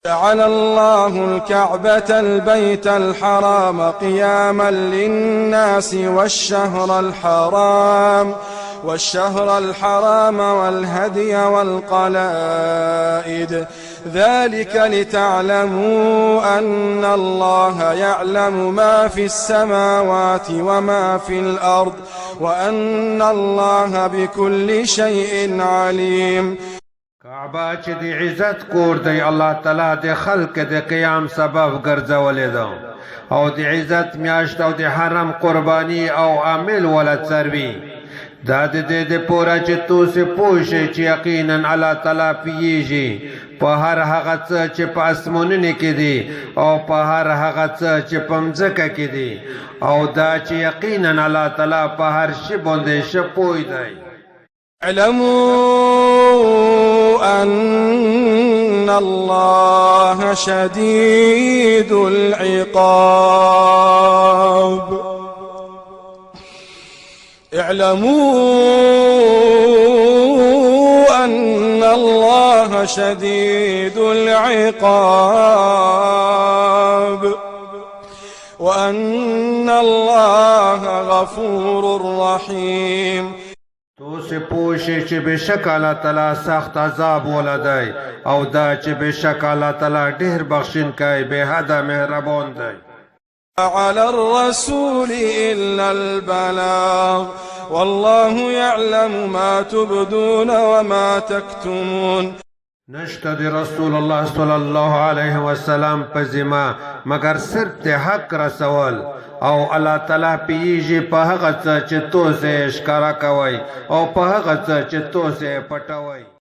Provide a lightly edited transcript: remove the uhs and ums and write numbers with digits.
جعل الله الكعبة البيت الحرام قياما للناس والشهر الحرام والهدي والقلائد، ذلك لتعلموا أن الله يعلم ما في السماوات وما في الأرض وأن الله بكل شيء عليم. کعبه چې د عزت کور دی، الله تعالی د خلق د قیام سبب ګرځولې ده، او د عزت میاشت او د حرم قربانی او عامل ولد سروي. دا د دې د پوره چې تاسو پوه شئ چې یقینا الله تعالی پیږي په هر هغه څه چې په اسمانونو کې دي او په هر هغه څه چې په مځکه کې دي، او دا چې یقینا الله تعالی په هر شي باندې ښه پوه دی. اعلموا أن الله شديد العقاب. اعلموا أن الله شديد العقاب وأن الله غفور رحيم. تو سے پوشی چې بشک الله تعالی سخت عذاب ولدی، او دا چې بشک الله تعالی ډیر بخښونکی بے حده مهربان دی. على الرسول إلا البلاغ والله يعلم ما تبدون وما تكتمون. نشته د رسول الله صلی الله علیه وسلم په ذمه مگر صرف د حق رسول، او الله تعالی پیږي په هغه څه چې تاسو ښکارا کوئ او په هغه څه چې تاسو پټوئ.